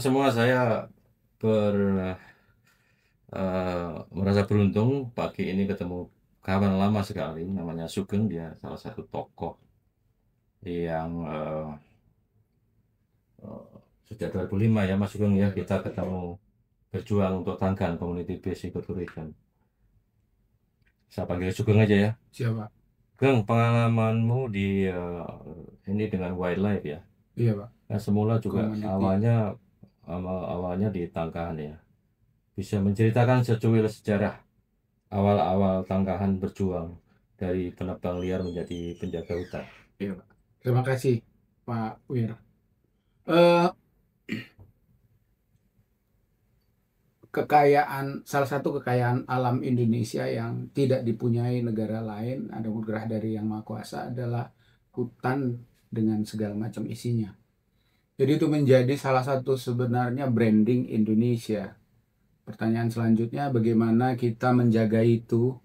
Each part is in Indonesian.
semua, saya ber merasa beruntung pagi ini ketemu kawan lama sekali namanya Sugeng. Dia salah satu tokoh yang sejak 2005 ya Mas Sugeng ya, kita ketemu berjuang untuk Tangkan Community Based Ecotourism. Saya panggil Sugeng aja ya. Siapa? Geng, pengalamanmu di ini dengan wildlife ya. Iya, Pak. Nah, semula juga Community. awalnya di Tangkahan ya. Bisa menceritakan secuil sejarah awal-awal Tangkahan berjuang dari penebang liar menjadi penjaga hutan. Iya, Pak. Terima kasih, Pak Wir. Eh, salah satu kekayaan alam Indonesia yang tidak dipunyai negara lain, ada anugerah dari Yang Maha Kuasa, adalah hutan dengan segala macam isinya. Jadi itu menjadi salah satu sebenarnya branding Indonesia. Pertanyaan selanjutnya, bagaimana kita menjaga itu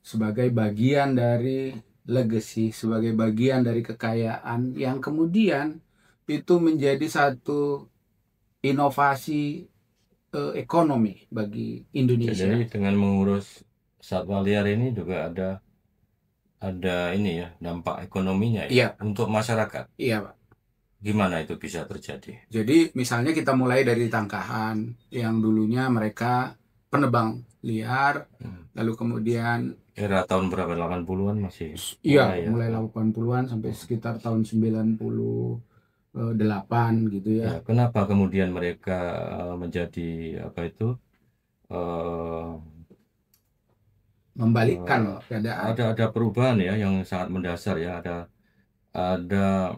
sebagai bagian dari legacy, sebagai bagian dari kekayaan yang kemudian itu menjadi satu inovasi ekonomi bagi Indonesia. Jadi dengan mengurus satwa liar ini juga ada ini ya, dampak ekonominya ya Iya, untuk masyarakat. iya, Pak. Gimana itu bisa terjadi? Jadi misalnya kita mulai dari Tangkahan yang dulunya mereka penebang liar, Hmm. lalu kemudian Era tahun berapa? 80-an masih iya mulai ya. mulai 80-an sampai sekitar tahun 98 gitu ya. Ya, kenapa kemudian mereka menjadi apa itu eh, Membalikkan eh, keadaan. ada perubahan ya yang sangat mendasar ya. Ada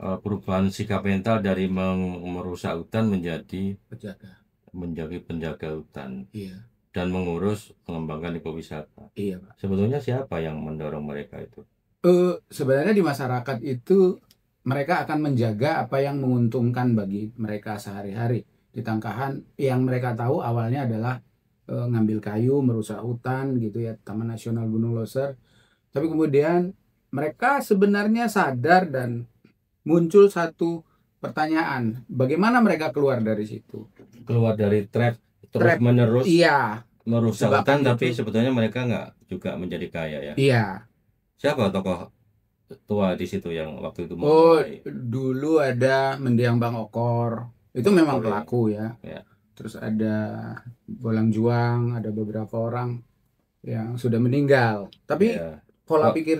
perubahan sikap mental dari merusak hutan menjadi Penjaga. menjadi penjaga hutan Iya, dan mengurus mengembangkan ekowisata. iya, Pak. Sebetulnya siapa yang mendorong mereka itu? Sebenarnya di masyarakat itu mereka akan menjaga apa yang menguntungkan bagi mereka sehari-hari. Di Tangkahan yang mereka tahu awalnya adalah ngambil kayu, merusak hutan gitu ya, Taman Nasional Gunung Loser. Tapi kemudian mereka sebenarnya sadar dan muncul satu pertanyaan, bagaimana mereka keluar dari situ? Keluar dari trap terus Trap, menerus iya, merusak jebakan hutan, tapi itu, sebetulnya mereka nggak juga menjadi kaya ya. iya. Siapa tokoh tua di situ yang waktu itu Oh, memulai? dulu ada Mendiang Bang Okor, itu Bang memang Kore pelaku ya. ya. Terus ada Bolang Juang, ada beberapa orang yang sudah meninggal. Tapi Ya. pola Kok pikir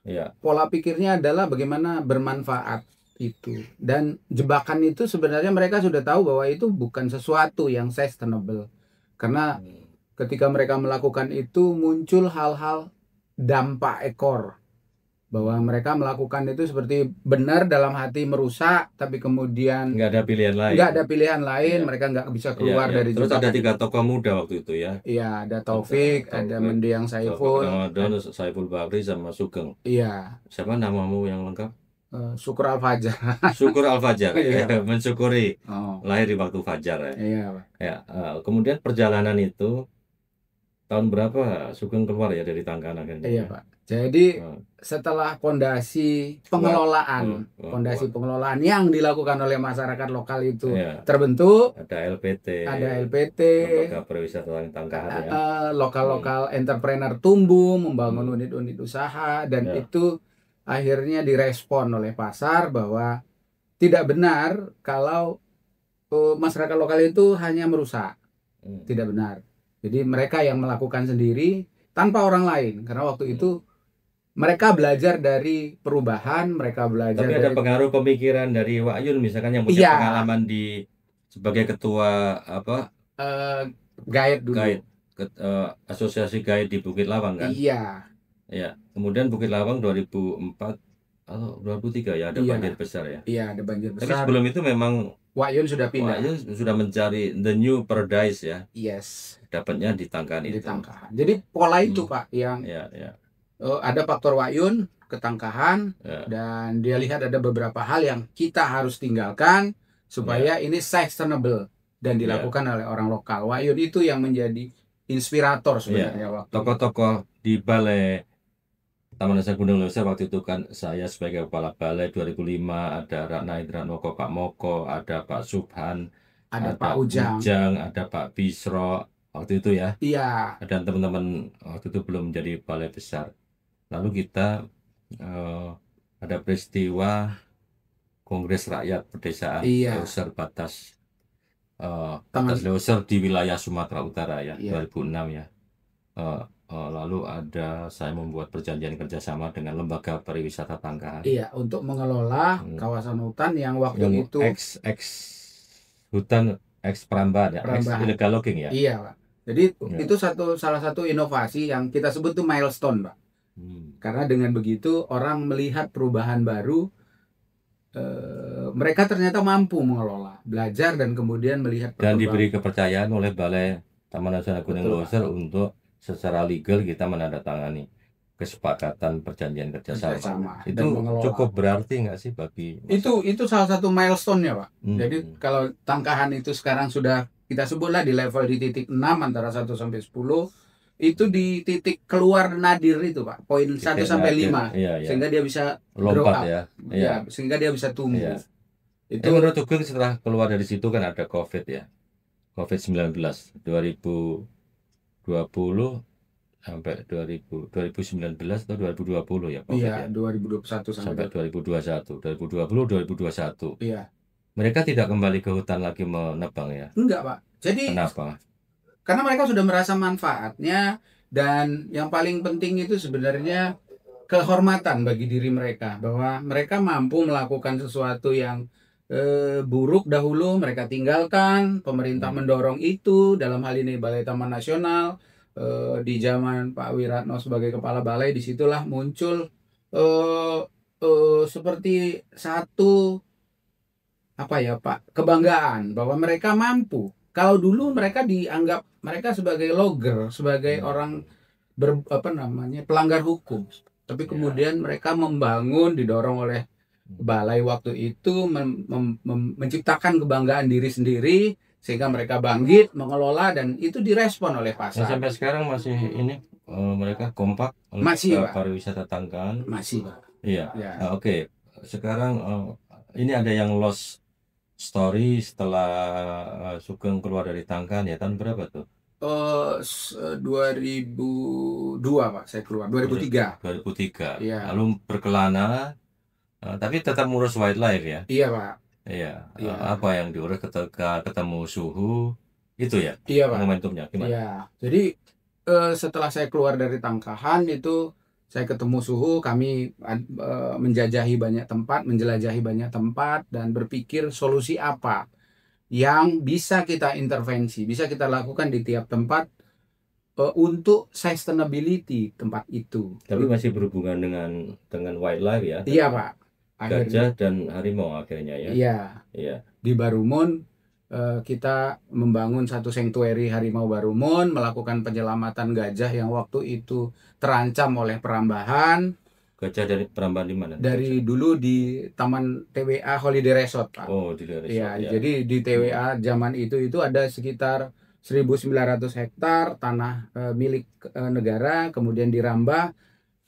ya. pola pikirnya adalah bagaimana bermanfaat itu. Dan jebakan itu sebenarnya mereka sudah tahu bahwa itu bukan sesuatu yang sustainable. Karena Hmm. ketika mereka melakukan itu muncul hal-hal dampak ekor, bahwa Hmm. mereka melakukan itu seperti benar dalam hati merusak, tapi kemudian Nggak ada pilihan lain. nggak ada pilihan lain, Ya. mereka nggak bisa Ya, keluar ya. dari Terus ada jebakan 3 itu. tokoh muda waktu itu ya. Iya, ada Ada Taufik, ada Taufik, Mendiang Taufik Saiful, Ramadan, Saiful Bahri sama Sugeng. iya, Siapa namamu yang lengkap? Syukur Al-Fajar. Syukur Al-Fajar. Iya, Pak. Mensyukuri Oh, lahir di waktu fajar ya. iya, Pak. Ya, kemudian perjalanan itu tahun berapa Sugeng keluar ya dari Tangkan akhirnya Iya, ya. Pak. Jadi Eh, setelah pondasi kuat. pengelolaan, Kuat. yang dilakukan oleh masyarakat lokal itu Ya, terbentuk, ada LPT, ada LPT, Lembaga Pariwisata Tangkahan ya. Hmm. lokal-lokal entrepreneur tumbuh, membangun Hmm. unit-unit usaha, dan Ya. itu akhirnya direspon oleh pasar bahwa tidak benar kalau masyarakat lokal itu hanya merusak. Hmm. Tidak benar. Jadi mereka yang melakukan sendiri tanpa orang lain. Karena waktu itu Hmm. mereka belajar dari perubahan, mereka belajar Tapi ada dari pengaruh pemikiran dari Wak Yun misalkan yang punya iya, pengalaman sebagai ketua apa eh, guide dulu. guide asosiasi guide di Bukit Lawang kan? Iya, Ya. Kemudian Bukit Lawang 2004 atau 2003 ya ada iya, banjir besar ya. iya ada banjir Tapi besar. sebelum itu memang Wak Yun sudah Wak pindah. Yun sudah mencari the new paradise ya. Yes, Dapatnya di Tangkan di itu. Tangkahan. Jadi pola itu Hmm. Pak yang Ya, ya, ada faktor Wak Yun ke Tangkahan ya, dan dia lihat ada beberapa hal yang kita harus tinggalkan supaya ini sustainable dan ya. dilakukan oleh orang lokal. Wak Yun itu yang menjadi inspirator Ya. sebenarnya waktu itu. Tokoh-tokoh di Balai Taman Nasional Gunung Leuser waktu itu kan saya sebagai kepala balai 2005, ada Ratna Indra Moko, Pak Moko, ada Pak Subhan, Ada Pak ada Ujang. Ujang, ada Pak Bisro waktu itu ya. Iya, Dan teman-teman waktu itu belum jadi balai besar. Lalu kita eh, ada peristiwa Kongres Rakyat Pedesaan iya, Leuser batas teman, Leuser di wilayah Sumatera Utara ya, iya, 2006 ya. Eh, lalu saya membuat perjanjian kerjasama dengan Lembaga Pariwisata Tangkahan iya, untuk mengelola Hmm, kawasan hutan yang waktu yang itu ex hutan, ex perambahan ya, ex perambahan. illegal logging ya. Iya, Pak. Jadi Ya. itu salah satu inovasi yang kita sebut tuh milestone, Pak. Hmm. Karena dengan begitu orang melihat perubahan baru, mereka ternyata mampu mengelola, belajar dan kemudian melihat Dan diberi perkembangan. kepercayaan oleh Balai Taman Nasional Gunung Betul, Pak. Leuser untuk secara legal kita menandatangani kesepakatan perjanjian kerjasama. Kerjasama dan Itu mengelola. cukup berarti nggak sih bagi masyarakat? Itu salah satu milestone-nya, Pak. Jadi Hmm. kalau Tangkahan itu sekarang sudah kita sebutlah di level di titik 6 antara 1 sampai 10, itu di titik keluar nadir itu, Pak. Poin 1 Titik sampai nadir, 5 iya ya, sehingga dia bisa grow lompat up. ya, iya, Ya, sehingga dia bisa tumbuh. iya. Itu Menurut Sugeng setelah keluar dari situ kan ada COVID ya, COVID-19 2020 sampai 2019 atau 2020 ya COVID iya ya, 2021 sampai sampai 2021, 2020, 2021. iya. Mereka tidak kembali ke hutan lagi menebang ya. Enggak, Pak. Jadi Kenapa? karena mereka sudah merasa manfaatnya dan yang paling penting itu sebenarnya kehormatan bagi diri mereka bahwa mereka mampu melakukan sesuatu yang buruk dahulu mereka tinggalkan, pemerintah Hmm. mendorong itu dalam hal ini Balai Taman Nasional di zaman Pak Wiratno sebagai kepala balai, disitulah muncul eh, seperti satu apa ya Pak, kebanggaan bahwa mereka mampu. Kalau dulu mereka dianggap mereka sebagai logger, sebagai orang Hmm. apa namanya pelanggar hukum. Tapi Ya. kemudian mereka membangun, didorong oleh balai waktu itu menciptakan kebanggaan diri sendiri sehingga mereka bangkit mengelola dan itu direspon oleh Nah, pasar. sampai sekarang masih ini mereka kompak Masih, Lembaga Pak. Pariwisata Tangkahan. Masih, Pak. Iya. Ya. Nah, oke. Sekarang ini ada yang lost story setelah Sugeng keluar dari Tangkahan ya, tahun berapa tuh? 2002, Pak, saya keluar. 2003. 2003. Iya. Lalu berkelana, tapi tetap ngurus wildlife ya. Iya, Pak. Iya. Iya. Apa yang diurus ketika ketemu suhu itu ya Iya, Pak. momentumnya gimana? Iya. Jadi setelah saya keluar dari Tangkahan itu saya ketemu Suhu, kami menjajahi banyak tempat, menjelajahi banyak tempat dan berpikir solusi apa yang bisa kita intervensi, bisa kita lakukan di tiap tempat untuk sustainability tempat itu. Tapi masih berhubungan dengan wildlife ya, Iya, Pak. Akhirnya gajah dan harimau akhirnya ya. iya, Iya. di Barumun kita membangun satu sanctuary harimau Barumun, melakukan penyelamatan gajah yang waktu itu terancam oleh perambahan. Gajah dari perambahan di mana? Dari dulu di Taman TWA Holiday Resort, Pak. Oh, di daerah Ya, resort ya. jadi di TWA zaman itu ada sekitar 1.900 hektar tanah milik negara, kemudian dirambah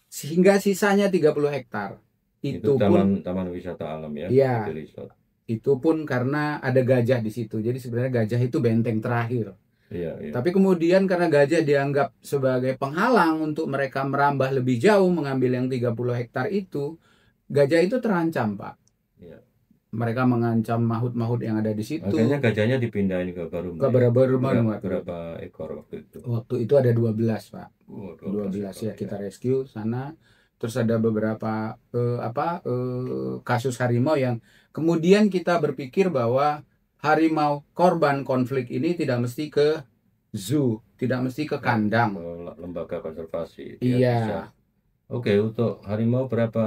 sehingga sisanya 30 hektar. Itu Itu pun taman wisata alam ya, ya, Holiday Resort. itu pun karena ada gajah di situ. Jadi sebenarnya gajah itu benteng terakhir. Iya, iya. Tapi kemudian karena gajah dianggap sebagai penghalang untuk mereka merambah lebih jauh mengambil yang 30 hektar itu, gajah itu terancam, Pak. Iya. Mereka mengancam mahut-mahut yang ada di situ. Makanya gajahnya dipindahin ke Barumun. Ke Ya? Barumun. Berapa ekor waktu itu? Waktu itu ada 12, Pak. Oh, 12 ekor, ya kita rescue sana. Terus ada beberapa kasus harimau yang kemudian kita berpikir bahwa harimau korban konflik ini tidak mesti ke zoo, tidak mesti ke kandang. Lembaga konservasi. Iya. Bisa. Oke, untuk harimau berapa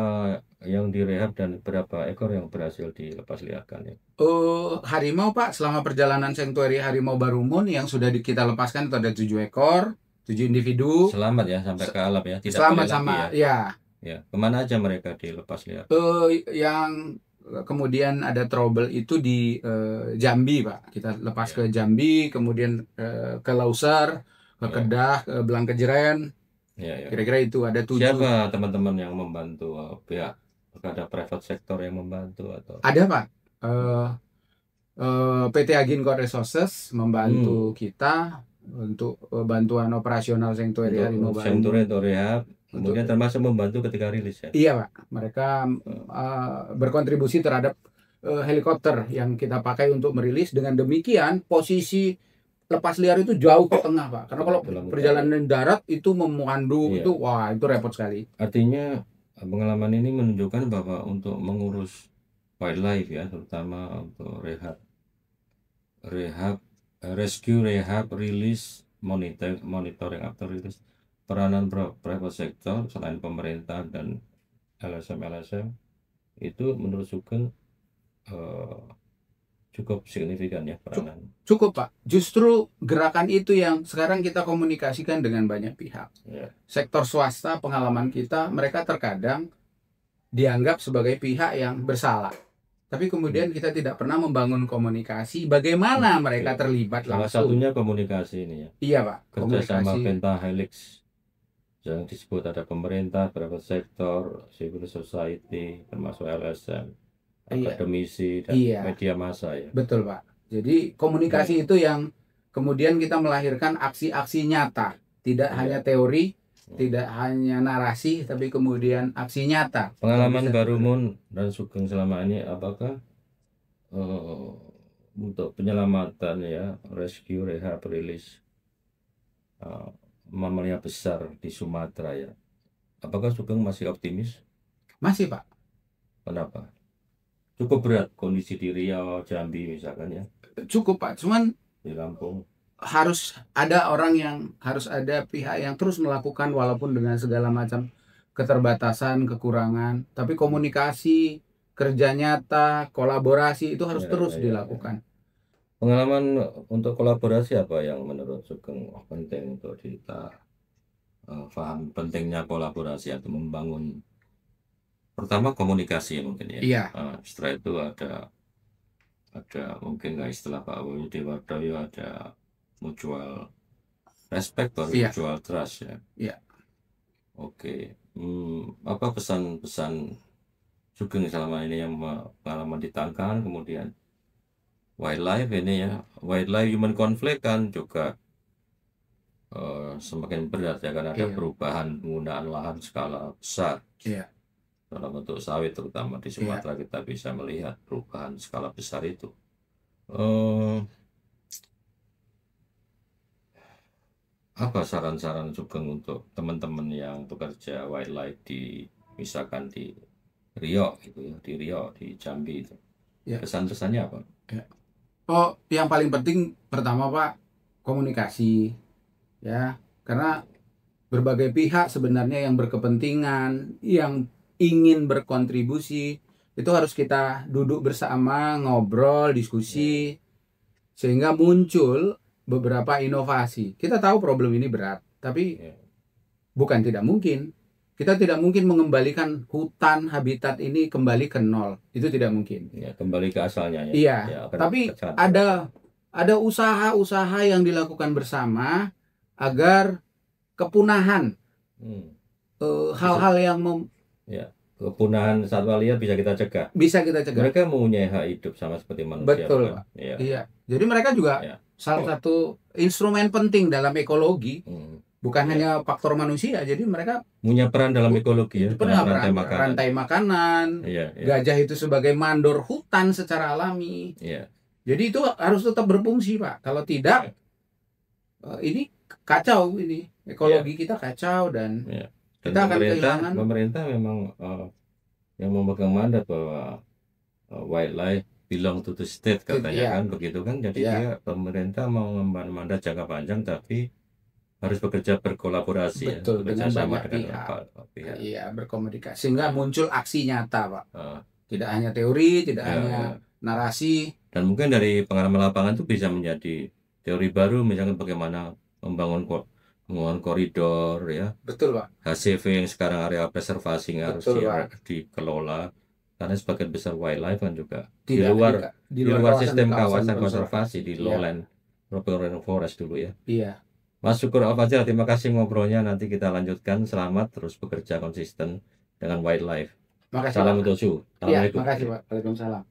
yang direhab dan berapa ekor yang berhasil dilepas liarkan ya? Harimau, Pak, selama perjalanan sanctuary harimau Barumun yang sudah kita lepaskan itu ada 7 ekor, 7 individu. Selamat ya sampai ke alam ya, tidak Selamat boleh sama lagi ya. ya. Ya, kemana aja mereka dilepas liar? Yang kemudian ada trouble itu di Jambi, Pak. Kita lepas ke Jambi, kemudian ke Lauser, ke Ya. Kedah, ke Blangkejeren. Ya, ya. Kira-kira itu ada 7. Siapa teman-teman yang membantu pihak? Apakah ada private sector yang membantu atau? Ada Pak. Eh, PT Aginco Resources membantu kita untuk bantuan operasional Sanctuary Harimau Untuk Bali. Sanctuary atau rehab, kemudian termasuk membantu ketika rilis ya? Iya Pak, mereka berkontribusi terhadap helikopter yang kita pakai untuk merilis. Dengan demikian posisi lepas liar itu jauh ke tengah Pak, karena kalau Dalam perjalanan darat itu memandu Iya. itu wah itu repot sekali. Artinya pengalaman ini menunjukkan bahwa untuk mengurus wildlife ya, terutama untuk rescue, rehab, rilis, monitoring after release, peranan private sector selain pemerintah dan LSM itu menurut Sugeng cukup signifikan ya peranan. Cukup Pak, justru gerakan itu yang sekarang kita komunikasikan dengan banyak pihak. Ya. Sektor swasta, pengalaman kita, mereka terkadang dianggap sebagai pihak yang bersalah. Tapi kemudian kita tidak pernah membangun komunikasi bagaimana mereka terlibat Salah langsung. satunya komunikasi ini ya. Iya Pak, Kerjasama komunikasi. pentahelix yang disebut ada pemerintah, private sector, civil society, termasuk LSM, Iya. akademisi dan Iya. media massa ya. Betul Pak. Jadi komunikasi itu yang kemudian kita melahirkan aksi-aksi nyata, tidak hanya teori, tidak hanya narasi, tapi kemudian aksi nyata. Pengalaman baru Mun dan Sugeng selama ini apakah untuk penyelamatan ya, rescue, rehab, rilis mamalia besar di Sumatera ya, apakah Sugeng masih optimis? Masih Pak. Kenapa? Cukup berat kondisi di Riau, Jambi misalkan ya. Cukup Pak, cuman di Lampung harus ada pihak yang terus melakukan walaupun dengan segala macam keterbatasan, kekurangan, tapi komunikasi, kerja nyata, kolaborasi itu harus terus dilakukan. Pengalaman untuk kolaborasi apa yang menurut Sugeng penting untuk kita paham pentingnya kolaborasi atau membangun? Pertama komunikasi mungkin ya. Iya. Setelah itu ada mungkin nggak istilah Pak Widiwardoyo, ada mutual respect baru mutual trust ya. Iya. Oke. Apa pesan-pesan Sugeng selama ini yang pengalaman di Tangkahan, kemudian wildlife ini ya, wildlife human conflict kan juga semakin berat ya karena ada perubahan penggunaan lahan skala besar. Iya. Dalam bentuk sawit terutama di Sumatera kita bisa melihat perubahan skala besar itu. Apa saran-saran Sugeng untuk teman-teman yang bekerja wildlife misalkan di Riau gitu ya, di Riau, di Jambi itu. Pesan-pesannya apa? Yang paling penting pertama Pak, komunikasi ya, karena berbagai pihak sebenarnya yang berkepentingan, yang ingin berkontribusi, itu harus kita duduk bersama, ngobrol, diskusi, sehingga muncul beberapa inovasi. Kita tahu problem ini berat, tapi bukan tidak mungkin. Kita tidak mungkin mengembalikan hutan habitat ini kembali ke nol. Itu tidak mungkin. Ya, kembali ke asalnya ya. Iya, tapi ada usaha-usaha yang dilakukan bersama agar kepunahan hal-hal yang kepunahan satwa liar bisa kita cegah. Bisa kita cegah. Mereka mempunyai hak hidup sama seperti manusia. Betul, Pak. Iya. Jadi mereka juga salah satu instrumen penting dalam ekologi. Bukan hanya faktor manusia. Jadi mereka punya peran dalam ekologi ya. Rantai makanan. Gajah itu sebagai mandor hutan secara alami. Jadi itu harus tetap berfungsi, Pak. Kalau tidak, ini kacau ini. Ekologi kita kacau dan kita akan kehilangan. Pemerintah memang yang memegang mandat bahwa wildlife belong to the state katanya kan begitu kan. Jadi dia pemerintah mau mengemban mandat jangka panjang tapi harus bekerja berkolaborasi. Betul, dengan banyak pihak. Iya, berkomunikasi sehingga muncul aksi nyata, Pak. Tidak hanya teori, tidak hanya narasi. Dan mungkin dari pengalaman lapangan itu bisa menjadi teori baru, misalkan bagaimana membangun koridor ya. Betul, Pak. HCV yang sekarang area preservasi harus dikelola karena sebagian besar wildlife kan juga di luar sistem kawasan konservasi di lowland, Rocky Forest dulu ya. Iya. Mas Syukur Al-Fadil, terima kasih ngobrolnya. Nanti kita lanjutkan. Selamat terus bekerja konsisten dengan wildlife. Makasih, Salam Pak. untuk Su. Iya, Assalamualaikum. makasih, Pak. Waalaikumsalam.